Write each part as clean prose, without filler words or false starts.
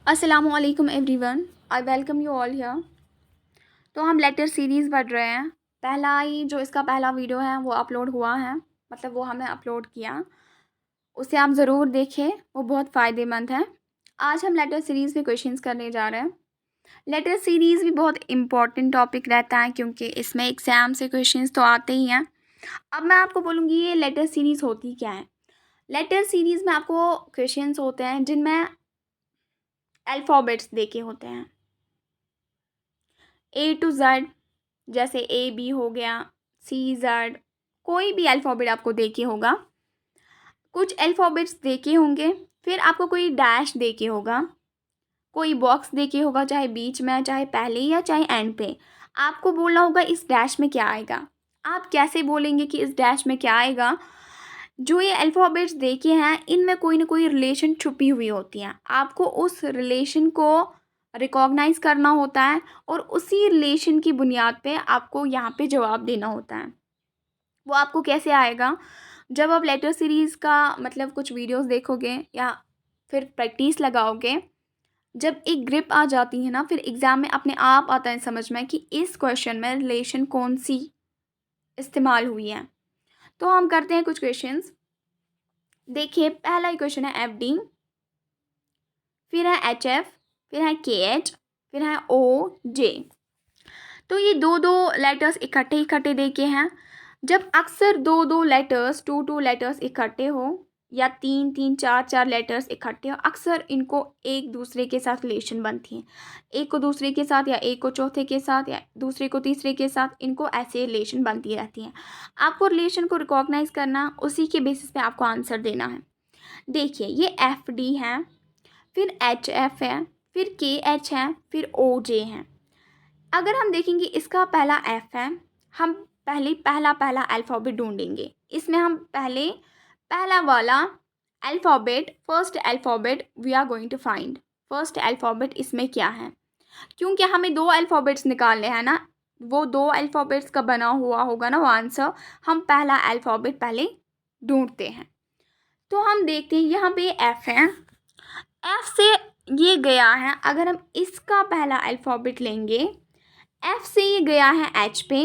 अस्सलामुअलैकुम everyone, I welcome you all here. तो हम लेटर सीरीज़ पढ़ रहे हैं। पहला वीडियो है वो अपलोड हुआ है, मतलब वो हमने अपलोड किया, उसे आप ज़रूर देखें, वो बहुत फ़ायदेमंद है। आज हम लेटर सीरीज़ में क्वेश्चंस करने जा रहे हैं। लेटर सीरीज़ भी बहुत इम्पॉर्टेंट टॉपिक रहता है क्योंकि इसमें एग्ज़ाम से क्वेश्चंस तो आते ही हैं। अब मैं आपको बोलूँगी ये लेटर सीरीज़ होती क्या है। लेटर सीरीज़ में आपको क्वेश्चंस होते हैं जिनमें अल्फ़ाबेट्स देके होते हैं, A to Z, जैसे AB हो गया, CZ, कोई भी अल्फ़ाबेट आपको देके होगा। कुछ अल्फ़ाबेट्स देके होंगे, फिर आपको कोई डैश देके होगा, कोई बॉक्स देके होगा, चाहे बीच में, चाहे पहले या चाहे एंड पे। आपको बोलना होगा इस डैश में क्या आएगा। आप कैसे बोलेंगे कि इस डैश में क्या आएगा? जो ये अल्फ़ाबेट्स देके हैं, इनमें कोई ना कोई रिलेशन छुपी हुई होती हैं। आपको उस रिलेशन को रिकॉग्नाइज़ करना होता है और उसी रिलेशन की बुनियाद पे आपको यहाँ पे जवाब देना होता है। वो आपको कैसे आएगा? जब आप लेटर सीरीज़ का मतलब कुछ वीडियोस देखोगे या फिर प्रैक्टिस लगाओगे, जब एक ग्रिप आ जाती है ना, फिर एग्ज़ाम में अपने आप आता है समझ में कि इस क्वेश्चन में रिलेशन कौन-सी इस्तेमाल हुई है। तो हम करते हैं कुछ क्वेश्चंस। देखिए, पहला ही क्वेश्चन है FD, फिर है HF, फिर है KH, फिर है OJ। तो ये दो दो लेटर्स इकट्ठे इकट्ठे दे के हैं। जब अक्सर दो दो लेटर्स, टू टू लेटर्स इकट्ठे हो या तीन तीन चार चार लेटर्स इकट्ठे हो, अक्सर इनको एक दूसरे के साथ रिलेशन बनती है। एक को दूसरे के साथ या एक को चौथे के साथ या दूसरे को तीसरे के साथ, इनको ऐसे रिलेशन बनती रहती हैं। आपको रिलेशन को रिकॉग्नाइज़ करना, उसी के बेसिस पे आपको आंसर देना है। देखिए, ये FD है, फिर HF है, फिर KH है, फिर OJ है। अगर हम देखेंगे इसका पहला F है, हम पहले पहला पहला अल्फ़ाबेट ढूंढेंगे। इसमें हम पहले पहला वाला alphabet, first alphabet we are going to find. First alphabet इसमें क्या है, क्योंकि हमें दो अल्फ़ाबेट्स निकालने हैं ना, वो दो अल्फ़ाबेट्स का बना हुआ होगा ना वो आंसर। हम पहला अल्फ़ाबेट पहले ढूंढते हैं। तो हम देखते हैं यहाँ पे F है, F से ये गया है। अगर हम इसका पहला अल्फ़ाबेट लेंगे, F से ये गया है H पे,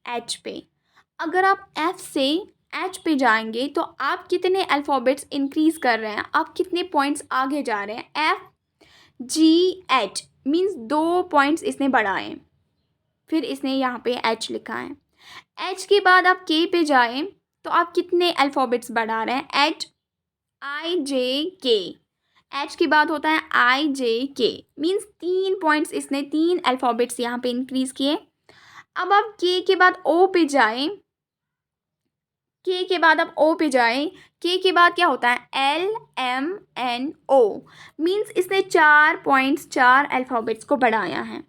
H पे। अगर आप F से H पे जाएंगे तो आप कितने अल्फ़ाबेट्स इंक्रीज़ कर रहे हैं, आप कितने पॉइंट्स आगे जा रहे हैं। FGH मीन्स 2 पॉइंट्स इसने बढ़ाए, फिर इसने यहाँ पे H लिखा है। H के बाद आप K पे जाएं तो आप कितने अल्फ़ाबेट्स बढ़ा रहे हैं, HIJK। H के बाद होता है IJK, मीन्स 3 पॉइंट्स इसने, 3 अल्फ़ाबेट्स यहाँ पे इंक्रीज़ किए। अब आप K के बाद O पे जाएं, K के बाद आप O पे जाएं, K के बाद क्या होता है, LMNO, मीन्स इसने 4 पॉइंट्स, 4 अल्फ़ाबेट्स को बढ़ाया है।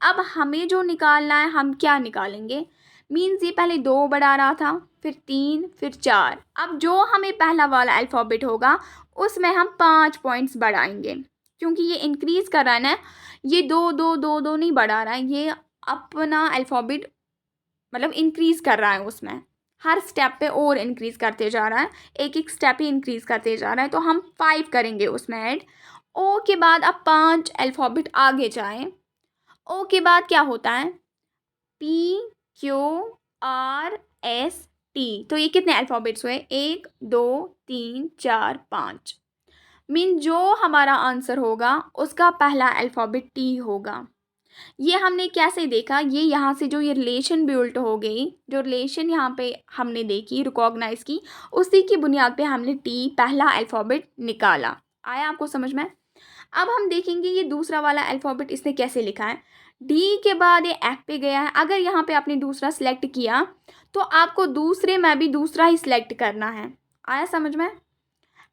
अब हमें जो निकालना है, हम क्या निकालेंगे, मीन्स ये पहले 2 बढ़ा रहा था, फिर 3, फिर 4। अब जो हमें पहला वाला अल्फ़ाबेट होगा उसमें हम 5 पॉइंट्स बढ़ाएंगे, क्योंकि ये इंक्रीज़ कर रहा है ना, ये 2 2 2 2 नहीं बढ़ा रहा है, ये अपना अल्फ़ाबेट मतलब इंक्रीज़ कर रहा है, उसमें हर स्टेप पे और इंक्रीज़ करते जा रहा है, एक एक स्टेप ही इंक्रीज़ करते जा रहा है। तो हम 5 करेंगे उसमें ऐड। O के बाद अब 5 अल्फ़ाबेट आगे जाएं। O के बाद क्या होता है, PQRST। तो ये कितने अल्फ़ाबेट्स हुए, 1 2 3 4 5। मीन जो हमारा आंसर होगा उसका पहला अल्फ़ाबेट T होगा। ये हमने कैसे देखा, ये यहाँ से जो ये रिलेशन बिल्ट हो गई, जो रिलेशन यहाँ पे हमने देखी, रिकॉग्नाइज़ की, उसी की बुनियाद पे हमने टी पहला अल्फ़ाबेट निकाला। आया आपको समझ में? अब हम देखेंगे ये दूसरा वाला अल्फ़ाबेट इसने कैसे लिखा है। डी के बाद ये एफ पे गया है। अगर यहाँ पे आपने दूसरा सिलेक्ट किया तो आपको दूसरे में भी दूसरा ही सिलेक्ट करना है। आया समझ में?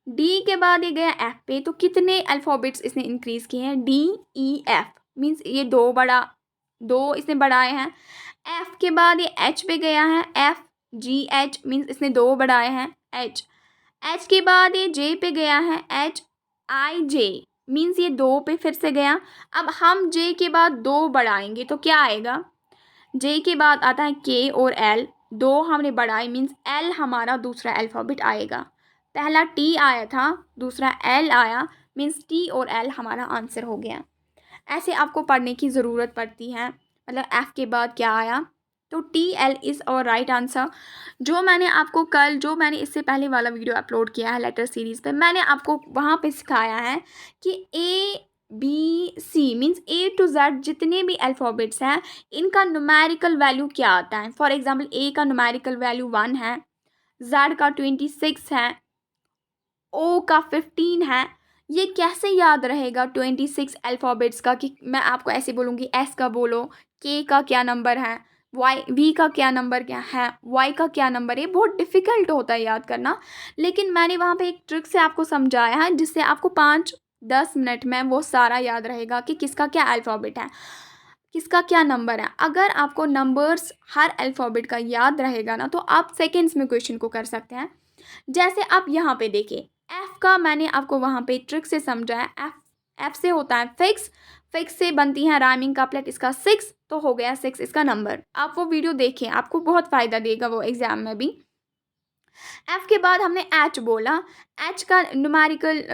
डी के बाद ये गया एफ पे, तो कितने अल्फ़ाबेट्स इसने इंक्रीज़ किए हैं, DEF, मीन्स ये 2 इसने बढ़ाए हैं। एफ के बाद ये एच पे गया है, FGH, मीन्स इसने 2 बढ़ाए हैं, एच के बाद ये जे पे गया है, HIJ, मीन्स ये 2 पे फिर से गया। अब हम जे के बाद 2 बढ़ाएंगे तो क्या आएगा, जे के बाद आता है K और L, 2 हमने बढ़ाए, मीन्स L हमारा दूसरा अल्फ़ाबेट आएगा। पहला T आया था, दूसरा L आया, मीन्स टी और एल हमारा आंसर हो गया। ऐसे आपको पढ़ने की ज़रूरत पड़ती है, मतलब एफ़ के बाद क्या आया, तो टी एल इज़ और राइट आंसर। जो मैंने इससे पहले वाला वीडियो अपलोड किया है लेटर सीरीज़ पे, मैंने आपको वहाँ पे सिखाया है कि A B C means A to Z जितने भी अल्फ़ाबेट्स हैं इनका न्यूमेरिकल वैल्यू क्या आता है। फॉर एग्जांपल ए का न्यूमेरिकल वैल्यू 1 है, जेड का 26 है, ओ का 15 है। ये कैसे याद रहेगा 26 अल्फ़ाबेट्स का कि मैं आपको ऐसे बोलूँगी एस का बोलो, के का क्या नंबर है, वाई वी का क्या नंबर क्या है, वाई का क्या नंबर है। बहुत डिफ़िकल्ट होता है याद करना, लेकिन मैंने वहाँ पे एक ट्रिक से आपको समझाया है जिससे आपको 5-10 मिनट में वो सारा याद रहेगा कि किसका क्या अल्फ़ाबेट है, किसका क्या नंबर है। अगर आपको नंबर्स हर अल्फ़ाबेट का याद रहेगा ना तो आप सेकेंड्स में क्वेश्चन को कर सकते हैं। जैसे आप यहाँ पे देखिए, एफ का मैंने आपको वहाँ पे ट्रिक से समझाया। एफ से होता है फिक्स, फिक्स से बनती है राइमिंग कपलेट, इसका 6 तो हो गया 6 इसका नंबर। आप वो वीडियो देखें, आपको बहुत फ़ायदा देगा वो एग्ज़ाम में भी। एफ के बाद हमने एच बोला, एच का न्यूमेरिकल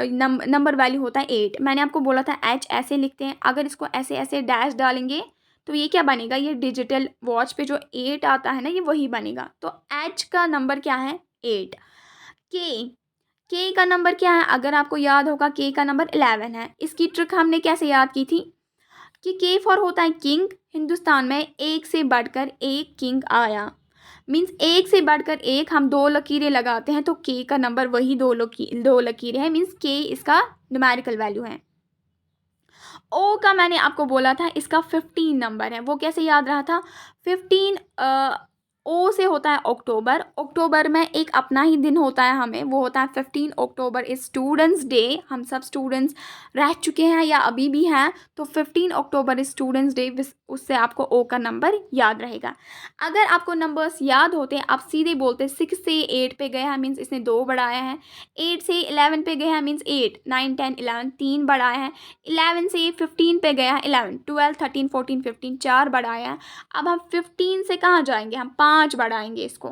नंबर वैल्यू होता है 8। मैंने आपको बोला था एच ऐसे लिखते हैं, अगर इसको ऐसे ऐसे डैश डालेंगे तो ये क्या बनेगा, ये डिजिटल वॉच पे जो 8 आता है ना ये वही बनेगा। तो एच का नंबर क्या है 8। के का नंबर क्या है, अगर आपको याद होगा के का नंबर 11 है। इसकी ट्रिक हमने कैसे याद की थी कि के फॉर होता है किंग। हिंदुस्तान में एक से बढ़कर एक किंग आया, मीन्स एक से बढ़कर एक, हम 2 लकीरें लगाते हैं तो के का नंबर वही 2 लकीरें हैं, मीन्स के इसका न्यूमेरिकल वैल्यू है। ओ का मैंने आपको बोला था इसका 15 नंबर है, वो कैसे याद रहा था 15। ओ से होता है अक्टूबर, अक्टूबर में एक अपना ही दिन होता है हमें, वो होता है 15 अक्टूबर इज स्टूडेंट्स डे। हम सब स्टूडेंट्स रह चुके हैं या अभी भी हैं, तो 15 अक्टूबर इज स्टूडेंट्स डे, उससे आपको ओ का नंबर याद रहेगा। अगर आपको नंबर्स याद होते आप सीधे बोलते 6 से 8 पे गया है मीन्स इसने 2 बढ़ाया है, 8 से 11 पे गया है मीन्स 8, 9, 10, 11 3 बढ़ाया है, 11 से 15 पे गया है 11, 12, 13, 14, 15 4 बढ़ाया है। अब हम 15 से कहाँ जाएंगे, हम 5 बढ़ाएंगे इसको,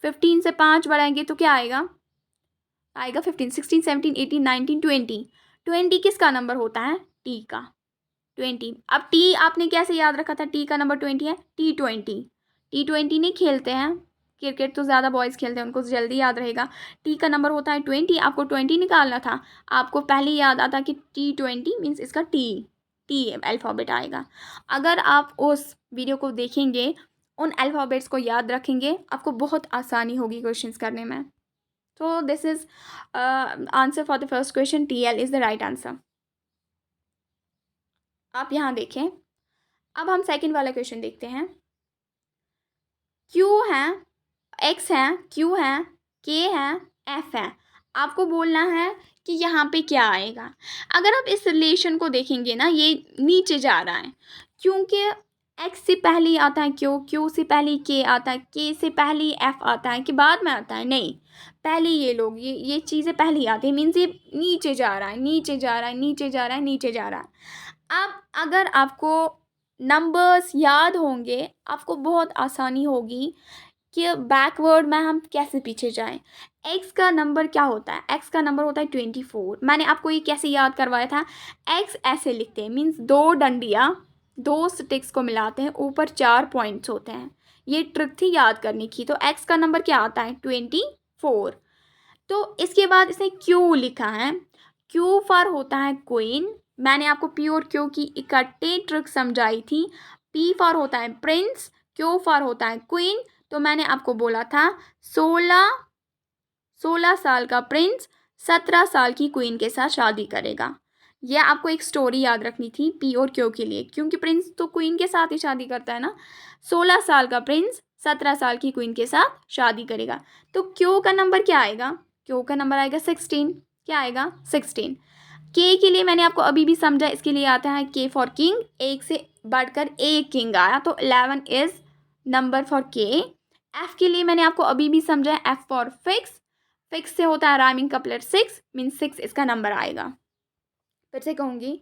15 से 5 बढ़ाएंगे तो क्या आएगा 15, 16, 17, 18, 19, 20। 20 किसका नंबर होता है टी का, 20। अब टी आपने कैसे याद रखा था, टी का नंबर 20 है, T20 नहीं खेलते हैं क्रिकेट, तो ज़्यादा बॉयज़ खेलते हैं उनको जल्दी याद रहेगा। टी का नंबर होता है 20, आपको 20 निकालना था, आपको पहले याद आता कि T20 मीन्स इसका टी अल्फ़ाबेट आएगा। अगर आप उस वीडियो को देखेंगे, उन अल्फ़ाबेट्स को याद रखेंगे, आपको बहुत आसानी होगी क्वेश्चंस करने में। तो this is answer for the first question, TL is the right answer. आप यहाँ देखें, अब हम सेकंड वाला क्वेश्चन देखते हैं। क्यू है, एक्स है, क्यू है, के है, एफ है। आपको बोलना है कि यहाँ पे क्या आएगा। अगर आप इस रिलेशन को देखेंगे ना, ये नीचे जा रहा है क्योंकि एक्स से पहले ही आता है क्यू, क्यू से पहले ही के आता है, के से पहले ही एफ आता है कि बाद में आता है, नहीं पहले ये लोग ये चीज़ें पहले ही आती है, मीन्स ये नीचे जा रहा है, नीचे जा रहा है, नीचे जा रहा है, नीचे जा रहा है। अब अगर आपको नंबर्स याद होंगे, आपको बहुत आसानी होगी कि बैकवर्ड में हम कैसे पीछे जाएं। एक्स का नंबर क्या होता है, एक्स का नंबर होता है 24। मैंने आपको ये कैसे याद करवाया था, एक्स ऐसे लिखते हैं, मीन्स 2 डंडियाँ 2 स्टिक्स को मिलाते हैं, ऊपर 4 पॉइंट्स होते हैं। ये ट्रिक थी याद करने की। तो एक्स का नंबर क्या आता है 24। तो इसके बाद इसने क्यू लिखा है, क्यू फॉर होता है क्वीन। मैंने आपको पी और क्यू की इकट्ठे ट्रिक समझाई थी। पी फॉर होता है प्रिंस, क्यू फॉर होता है क्वीन। तो मैंने आपको बोला था 16 साल का प्रिंस 17 साल की क्वीन के साथ शादी करेगा। यह आपको एक स्टोरी याद रखनी थी पी और क्यू के लिए, क्योंकि प्रिंस तो क्वीन के साथ ही शादी करता है ना। 16 साल का प्रिंस 17 साल की क्वीन के साथ शादी करेगा। तो क्यू का नंबर क्या आएगा, क्यू का नंबर आएगा 16। क्या आएगा 16। के लिए मैंने आपको अभी भी समझा, इसके लिए आता है के फॉर किंग, एक से बढ़कर एक किंग आया तो 11 इज नंबर फॉर के। एफ के लिए मैंने आपको अभी भी समझा, एफ फॉर फिक्स, फिक्स से होता है राइमिंग कपलेट 6 मीन्स 6 इसका नंबर आएगा। फिर से कहूँगी,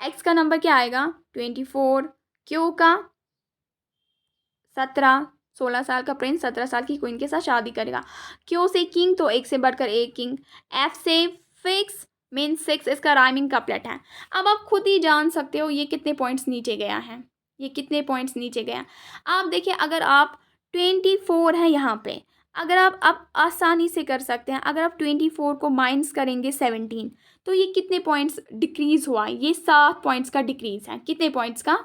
एक्स का नंबर क्या आएगा 24, क्यू का 17, 16 साल का प्रिंस 17 साल की क्वीन के साथ शादी करेगा। क्यू से किंग तो एक से बढ़कर एक किंग, एफ से फिक्स मीन्स 6 इसका राइमिंग कपलेट है। अब आप खुद ही जान सकते हो ये कितने पॉइंट्स नीचे गया है, ये कितने पॉइंट्स नीचे गया। आप देखिए, अगर आप 24 है यहाँ पे, अगर आप आसानी से कर सकते हैं, अगर आप 24 को माइनस करेंगे 17 तो ये कितने पॉइंट्स डिक्रीज हुआ, ये 7 पॉइंट्स का डिक्रीज है। कितने पॉइंट्स का?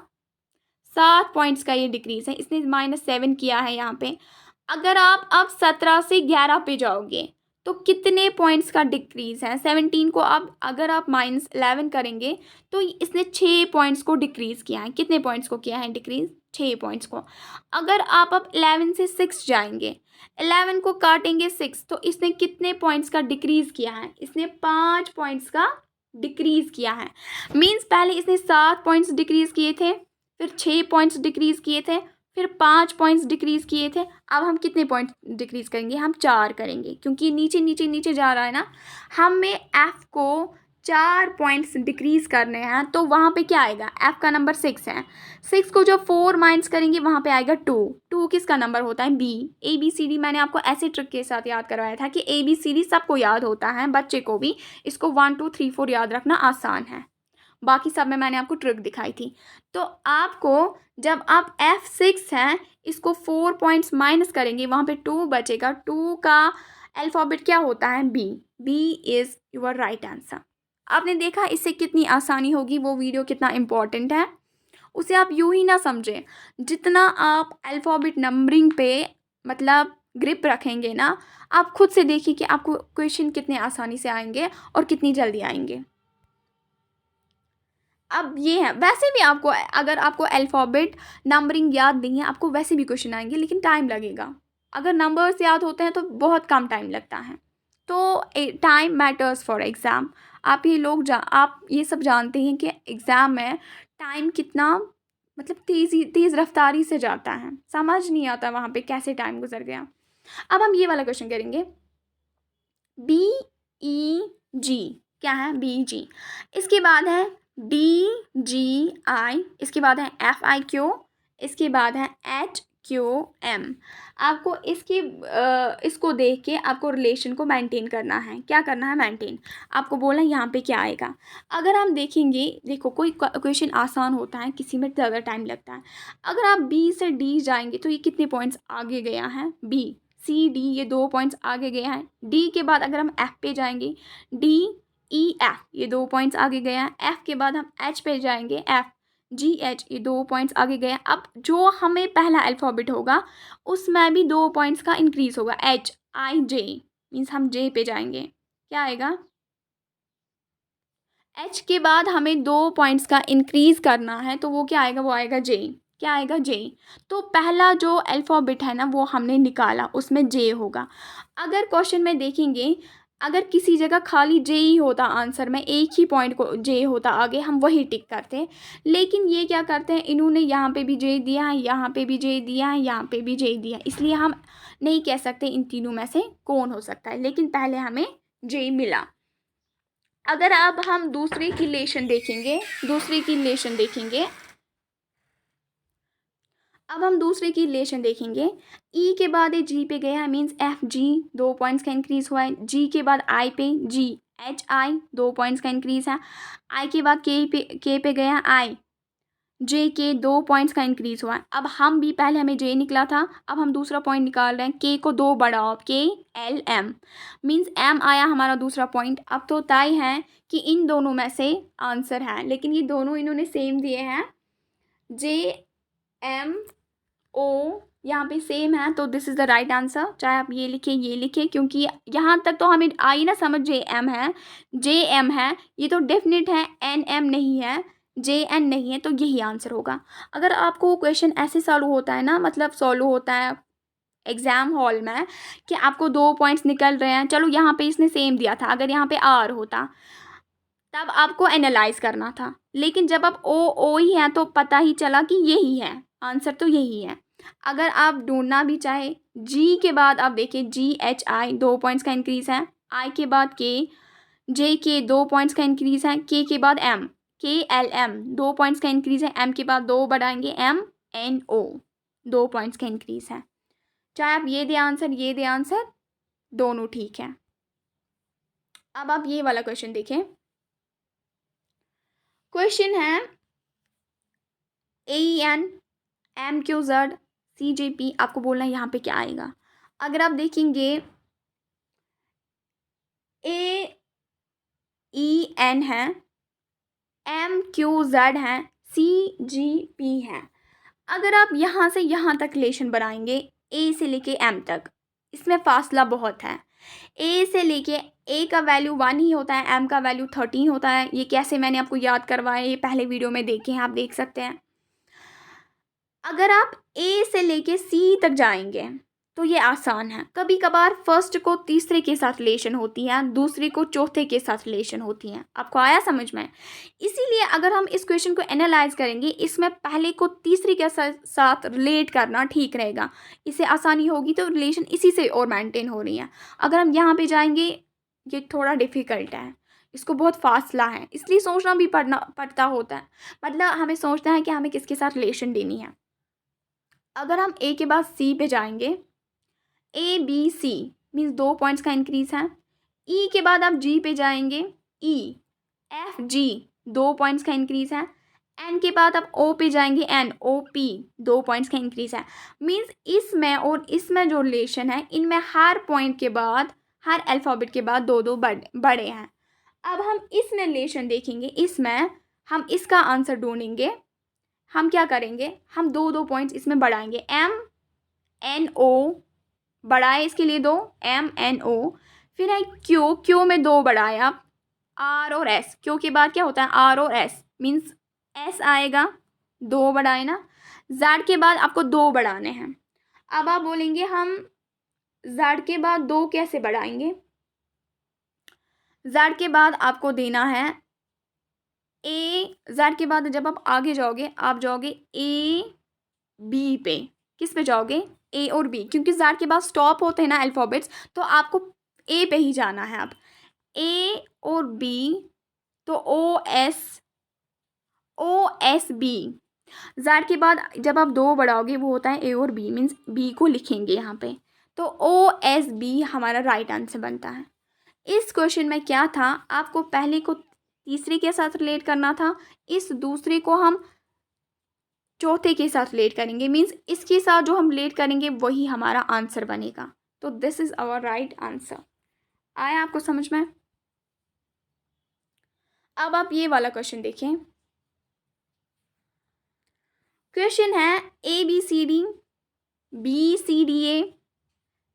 7 पॉइंट्स का ये डिक्रीज है। इसने -7 किया है यहाँ पे। अगर आप अब 17 से 11 पे जाओगे तो कितने पॉइंट्स का डिक्रीज है? 17 को अब अगर आप -11 करेंगे तो इसने 6 पॉइंट्स को डिक्रीज किया है। कितने पॉइंट्स को किया है डिक्रीज? 6 पॉइंट्स को। अगर आप अब 11 से 6 जाएंगे, 11 को काटेंगे 6 तो इसने कितने पॉइंट्स का डिक्रीज किया है? इसने 5 पॉइंट्स का डिक्रीज किया है। मीन्स पहले इसने 7 पॉइंट्स डिक्रीज किए थे, फिर 6 पॉइंट्स डिक्रीज किए थे, फिर 5 पॉइंट्स डिक्रीज किए थे। अब हम कितने पॉइंट डिक्रीज करेंगे? हम 4 करेंगे, क्योंकि नीचे नीचे नीचे जा रहा है ना। हमें एफ को 4 पॉइंट्स डिक्रीज करने हैं, तो वहाँ पे क्या आएगा? एफ का नंबर 6 है। 6 को जब 4 माइनस करेंगे वहाँ पे आएगा 2। 2 किसका नंबर होता है? बी। ABCD मैंने आपको ऐसे ट्रिक के साथ याद करवाया था कि ABCD सबको याद होता है, बच्चे को भी। इसको 1 2 3 4 याद रखना आसान है। बाकी सब में मैंने आपको ट्रिक दिखाई थी। तो आपको जब आप F6 है, इसको 4 पॉइंट्स माइनस करेंगे, वहाँ पे 2 बचेगा। 2 का अल्फ़ाबेट क्या होता है? B. B is your right answer. आपने देखा इससे कितनी आसानी होगी, वो वीडियो कितना इम्पॉर्टेंट है, उसे आप यूँ ही ना समझें। जितना आप अल्फ़ाबेट नंबरिंग पे मतलब ग्रिप रखेंगे ना, आप खुद से देखिए कि आपको क्वेश्चन कितने आसानी से आएंगे और कितनी जल्दी आएंगे। अब ये है, वैसे भी आपको अगर आपको अल्फ़ाबेट नंबरिंग याद नहीं है, आपको वैसे भी क्वेश्चन आएंगे, लेकिन टाइम लगेगा। अगर नंबर्स याद होते हैं तो बहुत कम टाइम लगता है। तो टाइम मैटर्स फॉर एग्ज़ाम। आप ये सब जानते हैं कि एग्ज़ाम में टाइम कितना मतलब तेज़ रफ्तारी से जाता है, समझ नहीं आता वहाँ पे कैसे टाइम गुजर गया। अब हम ये वाला क्वेश्चन करेंगे। BEG क्या है? BG। इसके बाद है DGI, इसके बाद है FIQ, इसके बाद है HQM। आपको इसको देख के आपको रिलेशन को मेंटेन करना है। क्या करना है? मेंटेन। आपको बोला यहाँ पे क्या आएगा। अगर हम देखेंगे, देखो कोई क्वेश्चन आसान होता है, किसी में ज़्यादा टाइम लगता है। अगर आप B से D जाएंगे तो ये कितने पॉइंट्स आगे गया है? B। CD ये 2 पॉइंट्स आगे गया है। D के बाद अगर हम F पे जाएंगे, DEF ये 2 पॉइंट्स आगे गया है। F के बाद हम H पे जाएंगे, FGH ये 2 पॉइंट्स आगे गया। अब जो हमें पहला अल्फ़ाबेट होगा उसमें भी 2 पॉइंट्स का इंक्रीज होगा। HIJ मीन्स हम J पे जाएंगे। क्या आएगा? H के बाद हमें 2 पॉइंट्स का इंक्रीज करना है, तो वो क्या आएगा? वो आएगा J। क्या आएगा? J। तो पहला जो अल्फ़ाबेट है ना वो हमने निकाला, उसमें J होगा। अगर क्वेश्चन में देखेंगे, अगर किसी जगह खाली J ही होता आंसर में, एक ही पॉइंट को J होता आगे, हम वही टिक करते। लेकिन ये क्या करते हैं, इन्होंने यहाँ पे भी J दिया है, यहाँ पे भी J दिया है, यहाँ पे भी J दिया है, इसलिए हम नहीं कह सकते इन तीनों में से कौन हो सकता है। लेकिन पहले हमें J मिला। अगर अब हम दूसरे की रिलेशन देखेंगे, अब हम दूसरे की रिलेशन देखेंगे। ई के बाद ये जी पे गया है, मीन्स FG 2 पॉइंट्स का इंक्रीज हुआ है। जी के बाद आई पे GHI 2 पॉइंट्स का इंक्रीज है। आई के बाद के पे गया आई, जे के 2 पॉइंट्स का इंक्रीज हुआ है। अब हम भी पहले हमें जे निकला था, अब हम दूसरा पॉइंट निकाल रहे हैं। के को 2 बढ़ाओ, KLM मीन्स M आया हमारा दूसरा पॉइंट। अब तो तय है कि इन दोनों में से आंसर है, लेकिन ये दोनों इन्होंने सेम दिए हैं। JMO यहाँ पे सेम है, तो this is the right answer. चाहे आप ये लिखें, क्योंकि यहाँ तक तो हमें आई ना समझ। JM है, JM है, ये तो डेफिनेट है। NM नहीं है, JN नहीं है, तो यही आंसर होगा। अगर आपको क्वेश्चन ऐसे सॉल्व होता है ना, मतलब सॉल्व होता है एग्ज़ाम हॉल में कि आपको 2 पॉइंट्स निकल रहे हैं, चलो यहाँ पे इसने सेम दिया था, अगर यहाँ पे R होता तब आपको एनालाइज करना था। लेकिन जब आप ओ ही है तो पता ही चला कि यही है आंसर, तो यही है। अगर आप ढूंढना भी चाहे, जी के बाद आप देखिए GHI 2 पॉइंट्स का इंक्रीज है। आई के बाद के, जे के 2 पॉइंट्स का इंक्रीज है। के बाद M, KLM 2 पॉइंट्स का इंक्रीज है। M के बाद 2 बढ़ाएंगे, MNO 2 पॉइंट्स का इंक्रीज है। चाहे आप ये दे आंसर, ये दे आंसर, दोनों ठीक है। अब आप ये वाला क्वेश्चन देखें। क्वेश्चन है AEN MQZ CJP, आपको बोलना है यहाँ पे क्या आएगा। अगर आप देखेंगे AEN है, MQZ है, CGP है। अगर आप यहाँ से यहाँ तक रिलेशन बनाएंगे A से लेके M तक, इसमें फासला बहुत है। A से लेके A का वैल्यू 1 ही होता है, M का वैल्यू 13 होता है। ये कैसे मैंने आपको याद करवाया, ये पहले वीडियो में देखे हैं, आप देख सकते हैं। अगर आप A से लेके C तक जाएंगे तो ये आसान है। कभी कभार फर्स्ट को तीसरे के साथ रिलेशन होती है, दूसरे को चौथे के साथ रिलेशन होती है। आपको आया समझ में? इसीलिए अगर हम इस क्वेश्चन को एनालाइज करेंगे, इसमें पहले को तीसरे के साथ रिलेट करना ठीक रहेगा, इससे आसानी होगी। तो रिलेशन इसी से और मेंटेन हो रही है। अगर हम यहाँ पे जाएंगे, ये थोड़ा डिफ़िकल्ट है, इसको बहुत फासला है, इसलिए सोचना भी पड़ता होता है। मतलब हमें सोचना है कि हमें किसके साथ रिलेशन देनी है। अगर हम A के बाद C पे जाएंगे, ABC मीन्स 2 पॉइंट्स का इंक्रीज है। E के बाद आप G पे जाएंगे, EFG 2 पॉइंट्स का इंक्रीज है। N के बाद आप O पे जाएंगे, NOP 2 पॉइंट्स का इंक्रीज है। मीन्स इसमें और इसमें जो रिलेशन है, इनमें हर पॉइंट के बाद, हर अल्फ़ाबेट के बाद 2-2 बड़े हैं। अब हम इसमें रिलेशन देखेंगे, इसमें हम इसका आंसर ढूंढेंगे। हम क्या करेंगे, हम 2-2 पॉइंट्स इसमें बढ़ाएंगे। MNO बढ़ाए इसके लिए 2, MNO। फिर है क्यू में 2 बढ़ाए आप, R और S। क्यू के बाद क्या होता है, R और S मीन्स S आएगा, 2 बढ़ाए ना। Z के बाद आपको 2 बढ़ाने हैं। अब आप बोलेंगे हम Z के बाद 2 कैसे बढ़ाएंगे। Z के बाद आपको देना है Z के बाद जब आप आगे जाओगे, आप जाओगे AB पे। किस पे जाओगे, A और B, क्योंकि Z के बाद स्टॉप होते हैं ना अल्फ़ाबेट्स, तो आपको A पे ही जाना है। अब A और B, तो OSB। Z के बाद जब आप 2 बढ़ाओगे, वो होता है A और B, मीन्स B को लिखेंगे यहाँ पे, तो OSB हमारा राइट आंसर बनता है। इस क्वेश्चन में क्या था, आपको पहले को तीसरे के साथ रिलेट करना था, इस दूसरे को हम चौथे के साथ रिलेट करेंगे, मीन्स इसके साथ जो हम रिलेट करेंगे वही हमारा आंसर बनेगा। तो this is our right answer. आया आपको समझ में? अब आप ये वाला क्वेश्चन देखें। क्वेश्चन है ABCD BCDA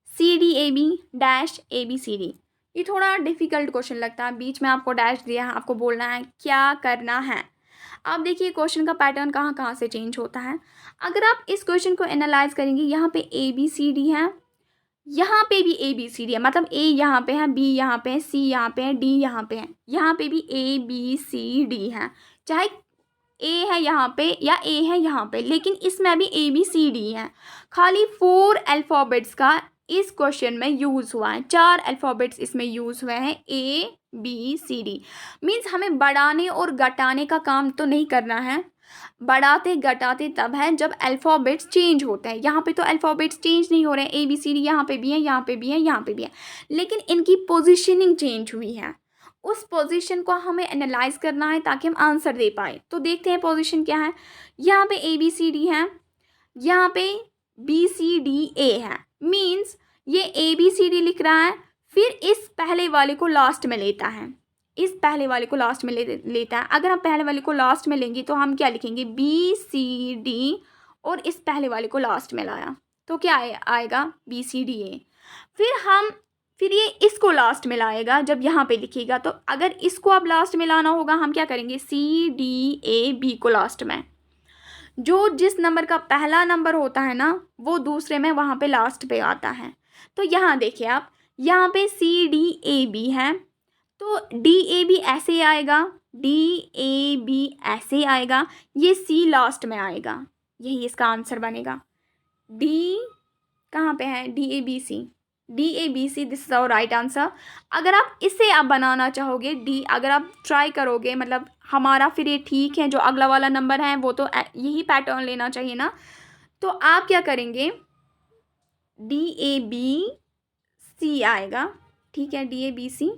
CDAB dash ABCD। ये थोड़ा डिफिकल्ट क्वेश्चन लगता है, बीच में आपको डैश दिया है, आपको बोलना है क्या करना है। आप देखिए क्वेश्चन का पैटर्न कहाँ कहाँ से चेंज होता है। अगर आप इस क्वेश्चन को एनालाइज करेंगे, यहाँ पे ABCD है, यहाँ पे भी ABCD है, मतलब A यहाँ पे है, B यहाँ पे है, C यहाँ पे है, D यहाँ पे है, यहाँ पे भी ABCD है। चाहे A है यहाँ पे या A है यहाँ पे, लेकिन इसमें भी ABCD है। खाली 4 अल्फ़ाबेट्स का इस क्वेश्चन में यूज़ हुआ है, 4 अल्फ़ाबेट्स इसमें यूज़ हुए हैं, ABCD। मीन्स हमें बढ़ाने और घटाने का काम तो नहीं करना है। बढ़ाते घटाते तब है जब अल्फ़ाबेट्स चेंज होते हैं। यहाँ पे तो अल्फ़ाबेट्स चेंज नहीं हो रहे हैं, ABCD यहाँ पे भी है, यहाँ पे भी है, यहाँ पे भी है, लेकिन इनकी पोजीशनिंग चेंज हुई है। उस पोजीशन को हमें एनालाइज करना है ताकि हम आंसर दे पाए। तो देखते हैं पोजीशन क्या है। यहाँ पे ABCD है, यहाँ पे BCDA है, मीन्स ये ABCD लिख रहा है, फिर इस पहले वाले को लास्ट में लेता है, इस पहले वाले को लास्ट में लेता है। अगर हम पहले वाले को लास्ट में लेंगे तो हम क्या लिखेंगे, BCD, और इस पहले वाले को लास्ट में लाया तो क्या आएगा, BCDA। फिर ये इसको लास्ट में लाएगा जब यहाँ पे लिखेगा, तो अगर इसको अब लास्ट में लाना होगा, हम क्या करेंगे, CDAB को लास्ट में। जो जिस नंबर का पहला नंबर होता है ना, वो दूसरे में वहाँ पे लास्ट पे आता है। तो यहाँ देखिए आप, यहाँ पे CDAB है, तो DAB ऐसे आएगा, DAB ऐसे आएगा, ये C लास्ट में आएगा, यही इसका आंसर बनेगा। D कहाँ पे है, DABC, this is our right answer. अगर आप इसे आप बनाना चाहोगे D, अगर आप ट्राई करोगे, मतलब हमारा फिर ये ठीक है, जो अगला वाला नंबर है वो तो यही पैटर्न लेना चाहिए ना, तो आप क्या करेंगे, DABC आएगा, ठीक है, DABC।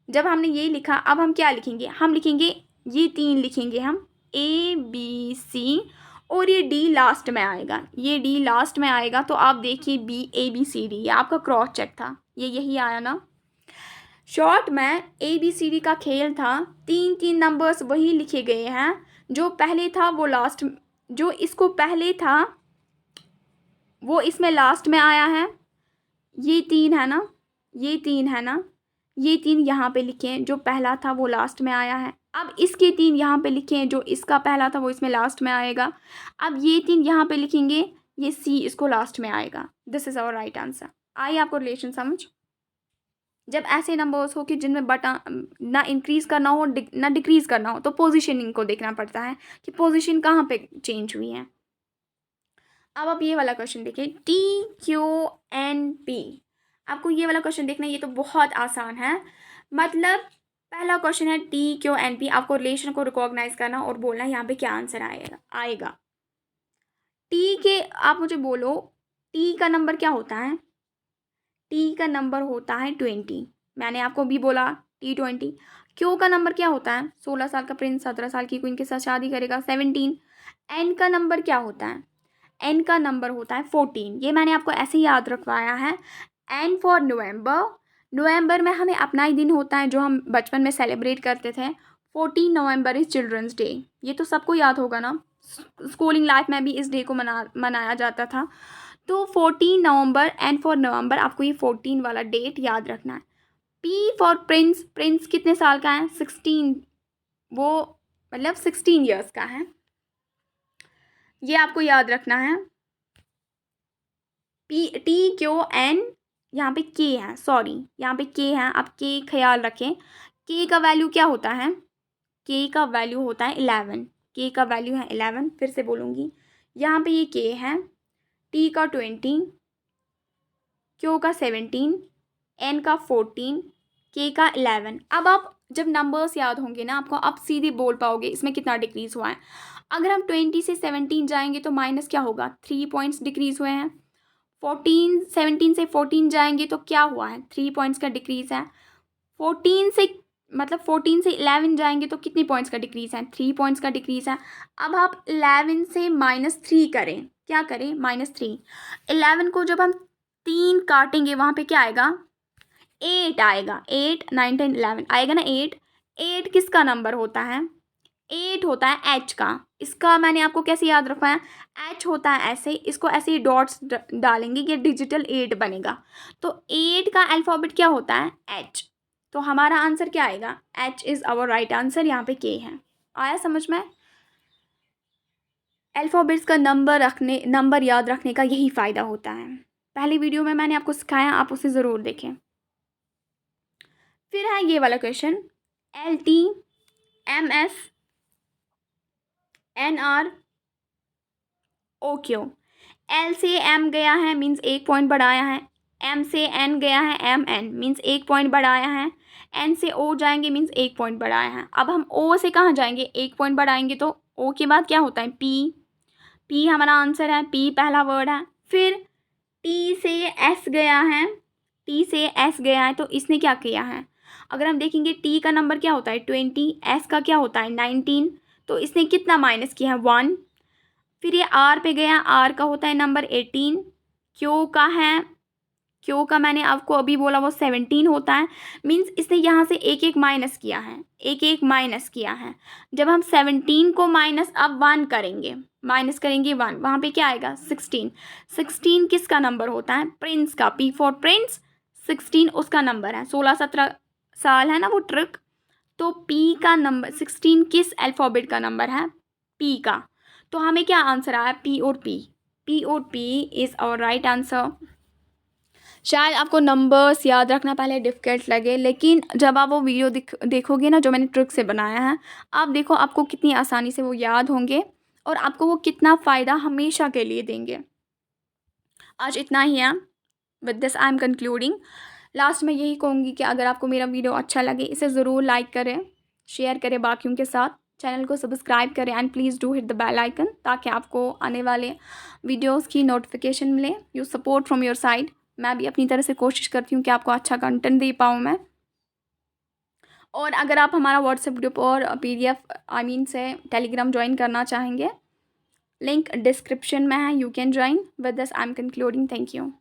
जब हमने ये लिखा, अब हम क्या लिखेंगे, हम लिखेंगे ये 3 लिखेंगे हम, ABC, और ये D लास्ट में आएगा, ये D लास्ट में आएगा। तो आप देखिए ABCD, ये आपका क्रॉस चेक था, ये यही आया ना। शॉर्ट में ABCD का खेल था, 3 नंबर्स वही लिखे गए हैं, जो पहले था वो लास्ट, जो इसको पहले था वो इसमें लास्ट में आया है। ये 3 है ना, ये 3 है ना, ये 3 यहाँ पे लिखे हैं, जो पहला था वो लास्ट में आया है। अब इसके 3 यहाँ पे लिखे हैं, जो इसका पहला था वो इसमें लास्ट में आएगा। अब ये 3 यहाँ पे लिखेंगे, ये C इसको लास्ट में आएगा। This is our right answer. आई आपको रिलेशन समझ? जब ऐसे नंबर्स हो कि जिनमें बटा ना इंक्रीज करना हो ना डिक्रीज करना हो, तो पोजीशनिंग को देखना पड़ता है कि पोजीशन कहाँ पे चेंज हुई है। अब आप ये वाला क्वेश्चन देखिए, TQNP। आपको ये वाला क्वेश्चन देखना है, ये तो बहुत आसान है। मतलब पहला क्वेश्चन है TQNP, आपको रिलेशन को रिकॉग्नाइज करना और बोलना यहाँ पे क्या आंसर आएगा। टी के, आप मुझे बोलो टी का नंबर क्या होता है? टी का नंबर होता है 20। मैंने आपको भी बोला T20। क्यू का नंबर क्या होता है? 16 साल का प्रिंस 17 साल की क्वीन के साथ शादी करेगा, 17। एन का नंबर क्या होता है? एन का नंबर होता है 14। ये मैंने आपको ऐसे ही याद रखवाया है। एन फॉर नवंबर, नवंबर में हमें अपना ही दिन होता है जो हम बचपन में सेलिब्रेट करते थे। 14 नवंबर इज़ चिल्ड्रंस डे, ये तो सबको याद होगा ना, स्कूलिंग लाइफ में भी इस डे को मनाया जाता था। तो 14 नवंबर, एन फॉर नवंबर, आपको ये 14 वाला डेट याद रखना है। पी फॉर प्रिंस, प्रिंस कितने साल का है? 16, वो मतलब 16 ईयर्स का है, ये आपको याद रखना है। TQN, यहाँ पे के है, सॉरी यहाँ पे के है, आप के ख्याल रखें। के का वैल्यू क्या होता है? के का वैल्यू होता है 11, के का वैल्यू है 11। फिर से बोलूँगी, यहाँ पे ये के है, टी का 20, क्यू का 17, एन का 14, के का 11। अब आप जब नंबर्स याद होंगे ना आपको, आप सीधे बोल पाओगे इसमें कितना डिक्रीज हुआ है। अगर हम 20 से 17 जाएंगे तो माइनस क्या होगा? 3 पॉइंट्स डिक्रीज हुए हैं। 17 से 14 जाएंगे तो क्या हुआ है? 3 पॉइंट्स का डिक्रीज है। 14 से 11 जाएंगे तो कितने पॉइंट्स का डिक्रीज है? 3 पॉइंट्स का डिक्रीज है। अब आप 11 से -3 करें, क्या करें? -3। 11 को जब हम 3 काटेंगे वहाँ पे क्या आएगा? 8 आएगा। 8, 9, 10, 11 आएगा ना 8। 8 किसका नंबर होता है? 8 होता है एच का। इसका मैंने आपको कैसे याद रखवाया? एच होता है ऐसे, इसको ऐसे ही डॉट्स डालेंगे, ये डिजिटल 8 बनेगा। तो 8 का अल्फ़ाबेट क्या होता है? एच। तो हमारा आंसर क्या आएगा? H is our right answer. यहाँ पे के है। आया समझ में? अल्फ़ाबेट्स का नंबर याद रखने का यही फ़ायदा होता है। पहली वीडियो में मैंने आपको सिखाया, आप उसे ज़रूर देखें। फिर है ये वाला question, LT, MS, NR, OQ। L से M गया है मीन्स 1 पॉइंट बढ़ाया है। M से N गया है, MN मीन्स 1 पॉइंट बढ़ाया है। N से O जाएंगे मीन्स 1 पॉइंट बढ़ाया है। अब हम O से कहाँ जाएंगे? 1 पॉइंट बढ़ाएंगे तो O के बाद क्या होता है? P हमारा आंसर है, P पहला वर्ड है। फिर T से S गया है, T से S गया है तो इसने क्या किया है? अगर हम देखेंगे T का नंबर क्या होता है? 20, S का क्या होता है? 19, तो इसने कितना माइनस किया है? 1। फिर ये R पे गया, R का होता है नंबर 18। क्यू का मैंने आपको अभी बोला वो 17 होता है, मीन्स इसने यहाँ से एक माइनस किया है, एक माइनस किया है। जब हम 17 को माइनस अब 1 करेंगे, माइनस करेंगे 1, वहाँ पे क्या आएगा? 16। 16 किसका नंबर होता है? प्रिंस का। P फॉर प्रिंस, 16 उसका नंबर है। 16-17 साल है ना वो ट्रिक। तो P का नंबर 16 किस अल्फ़ाबेट का नंबर है? P का। तो हमें क्या आंसर आया? P और P is our right answer. शायद आपको नंबर्स याद रखना पहले डिफ़िकल्ट लगे, लेकिन जब आप वो वीडियो देखोगे ना जो मैंने ट्रिक से बनाया है, आप देखो आपको कितनी आसानी से वो याद होंगे और आपको वो कितना फ़ायदा हमेशा के लिए देंगे। आज इतना ही है। With this I am concluding. Last में यही कहूँगी कि अगर आपको मेरा वीडियो अच्छा लगे इसे ज़रूर लाइक करें, शेयर करें बाकियों के साथ, चैनल को सब्सक्राइब करें and please do hit the bell icon ताकि आपको आने वाले वीडियोस की नोटिफिकेशन मिले। You support from your side. मैं भी अपनी तरह से कोशिश करती हूँ कि आपको अच्छा कंटेंट दे पाऊँ मैं। और अगर आप हमारा व्हाट्सएप ग्रुप और PDF से टेलीग्राम ज्वाइन करना चाहेंगे, लिंक डिस्क्रिप्शन में है, you can join. With this I am concluding, thank you.